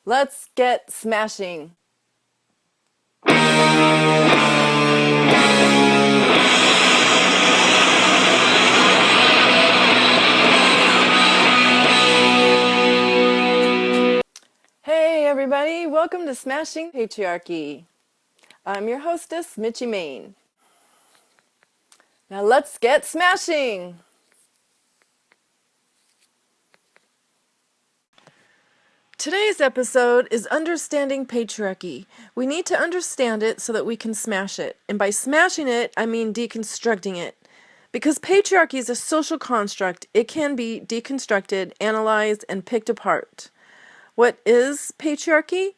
Let's get smashing. Hey everybody, welcome to Smashing Patriarchy. I'm your hostess, Michi Main. Now let's get smashing! Today's episode is Understanding Patriarchy. We need to understand it so that we can smash it. And by smashing it, I mean deconstructing it. Because patriarchy is a social construct, it can be deconstructed, analyzed, and picked apart. What is patriarchy?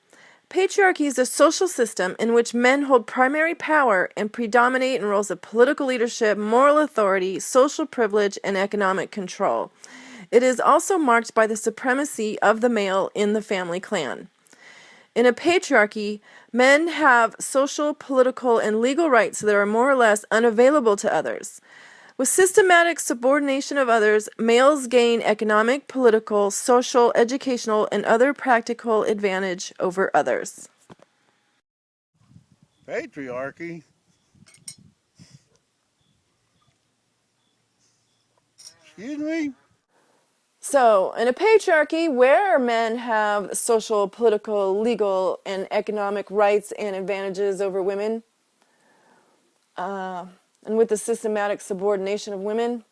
Patriarchy is a social system in which men hold primary power and predominate in roles of political leadership, moral authority, social privilege, and economic control. It is also marked by the supremacy of the male in the family clan. In a patriarchy, men have social, political, and legal rights that are more or less unavailable to others. With systematic subordination of others, males gain economic, political, social, educational, and other practical advantage over others. Patriarchy? Excuse me? So, in a patriarchy where men have social, political, legal, and economic rights and advantages over women, and with the systematic subordination of women,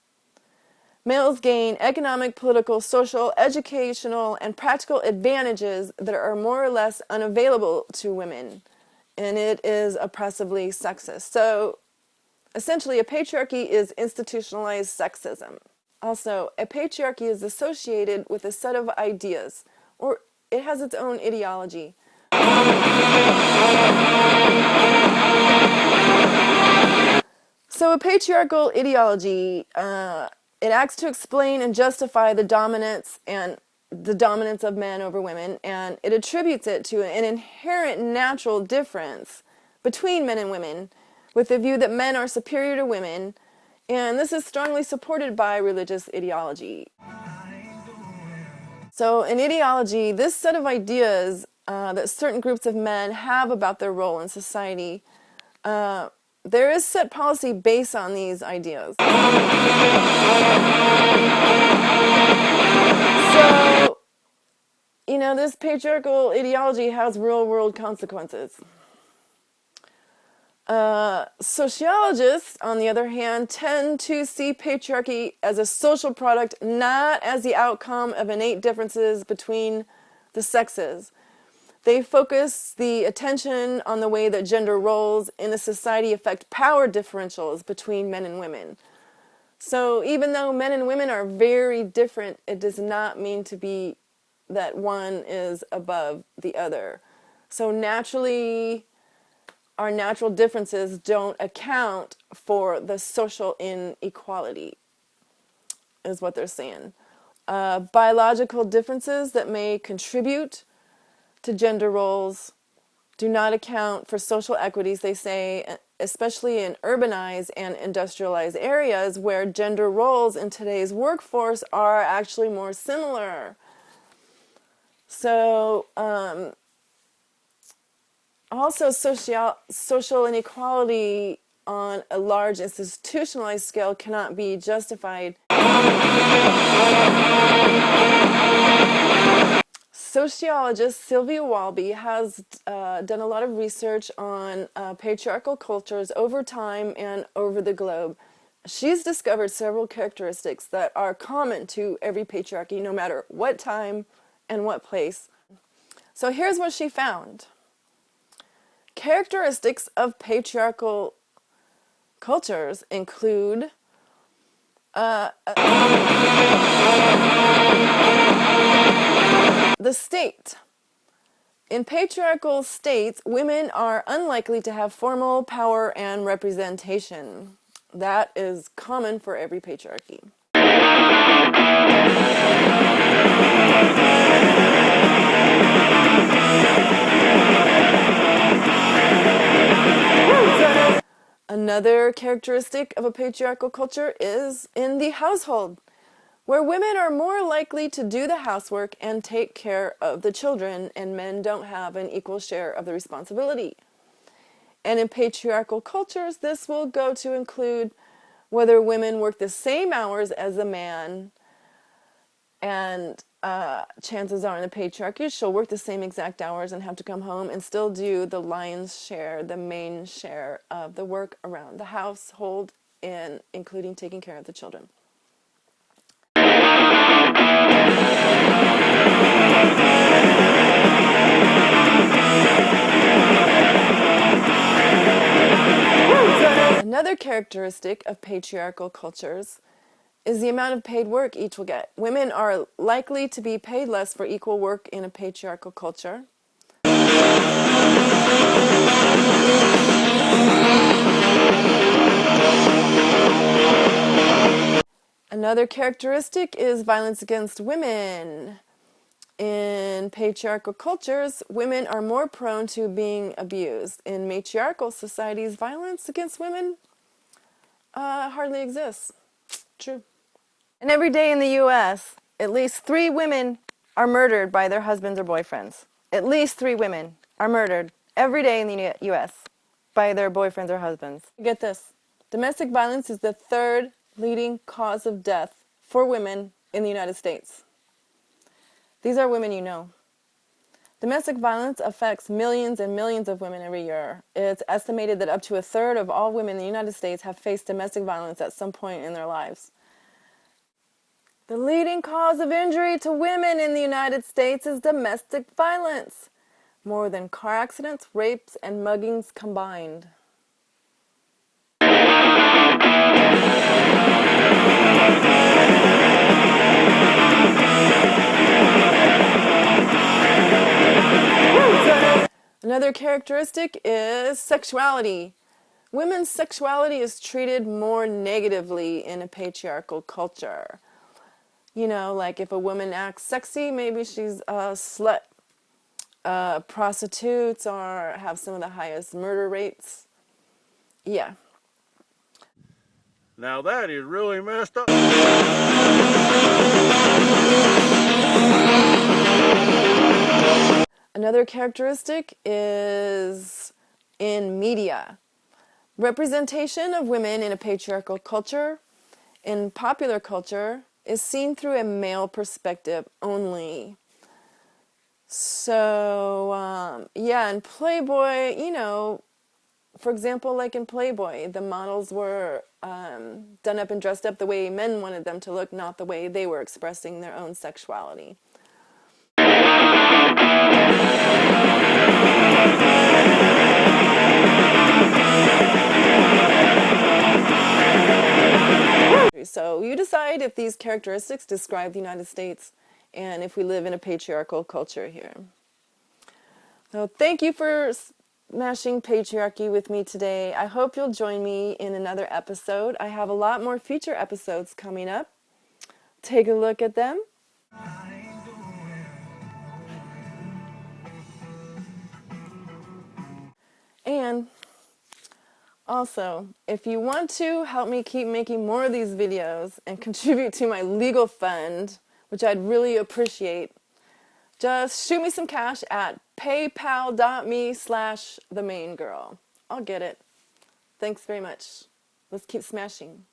males gain economic, political, social, educational, and practical advantages that are more or less unavailable to women, and it is oppressively sexist. So, essentially, a patriarchy is institutionalized sexism. Also, a patriarchy is associated with a set of ideas, or it has its own ideology. So a patriarchal ideology, it acts to explain and justify the dominance of men over women, and it attributes it to an inherent natural difference between men and women, with the view that men are superior to women, and this is strongly supported by religious ideology. So in ideology, this set of ideas that certain groups of men have about their role in society, there is set policy based on these ideas. So, this patriarchal ideology has real-world consequences. Sociologists, on the other hand, tend to see patriarchy as a social product, not as the outcome of innate differences between the sexes. They focus the attention on the way that gender roles in a society affect power differentials between men and women. So even though men and women are very different, it does not mean to be that one is above the other. So naturally, our natural differences don't account for the social inequality, is what they're saying. Biological differences that may contribute to gender roles do not account for social equities, they say, especially in urbanized and industrialized areas where gender roles in today's workforce are actually more similar. So, also social inequality on a large institutionalized scale cannot be justified. Sociologist Sylvia Walby has done a lot of research on patriarchal cultures over time and over the globe. She's discovered several characteristics that are common to every patriarchy, no matter what time and what place. So here's what she found. Characteristics of patriarchal cultures include the state. In patriarchal states, women are unlikely to have formal power and representation. That is common for every patriarchy. Another characteristic of a patriarchal culture is in the household. where women are more likely to do the housework and take care of the children, and men don't have an equal share of the responsibility. And in patriarchal cultures, this will go to include whether women work the same hours as a man, and chances are in the patriarchy, she'll work the same exact hours and have to come home and still do the lion's share, the main share of the work around the household, and including taking care of the children. Another characteristic of patriarchal cultures is the amount of paid work each will get. Women are likely to be paid less for equal work in a patriarchal culture. Another characteristic is violence against women. In patriarchal cultures, women are more prone to being abused. In matriarchal societies, violence against women hardly exists. True. And every day in the U.S., at least 3 women are murdered by their husbands or boyfriends. At least 3 women are murdered every day in the U.S. by their boyfriends or husbands. Get this. Domestic violence is the 3rd leading cause of death for women in the United States. These are women you know. Domestic violence affects millions and millions of women every year. It's estimated that up to 1/3 of all women in the United States have faced domestic violence at some point in their lives. The leading cause of injury to women in the United States is domestic violence, more than car accidents, rapes, and muggings combined. Another characteristic is sexuality. Women's sexuality is treated more negatively in a patriarchal culture. You know, like if a woman acts sexy, maybe she's a slut. Prostitutes have some of the highest murder rates. Yeah. Now that is really messed up. Another characteristic is in media. Representation of women in a patriarchal culture, in popular culture, is seen through a male perspective only. So, yeah, in Playboy, you know, for example, like in Playboy, the models were done up and dressed up the way men wanted them to look, not the way they were expressing their own sexuality. So you decide if these characteristics describe the United States and if we live in a patriarchal culture here. So thank you for smashing patriarchy with me today. I hope you'll join me in another episode. I have a lot more future episodes coming up. Take a look at them. And also, if you want to help me keep making more of these videos and contribute to my legal fund, which I'd really appreciate, just shoot me some cash at paypal.me/themaingirl. I'll get it. Thanks very much. Let's keep smashing.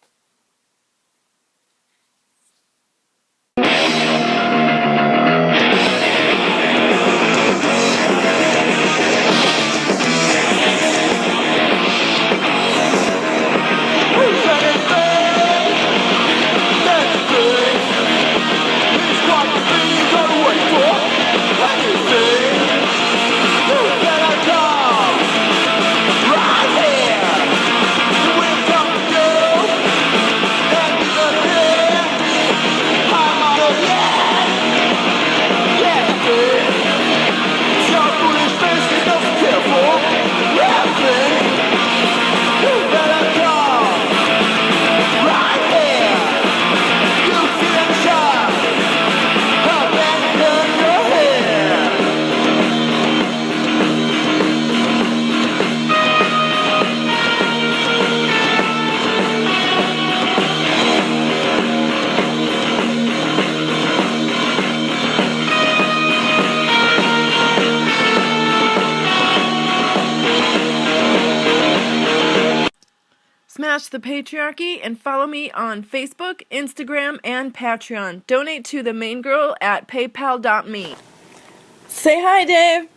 Smash the Patriarchy and follow me on Facebook, Instagram, and Patreon. Donate to the main girl at paypal.me. Say hi, Dave.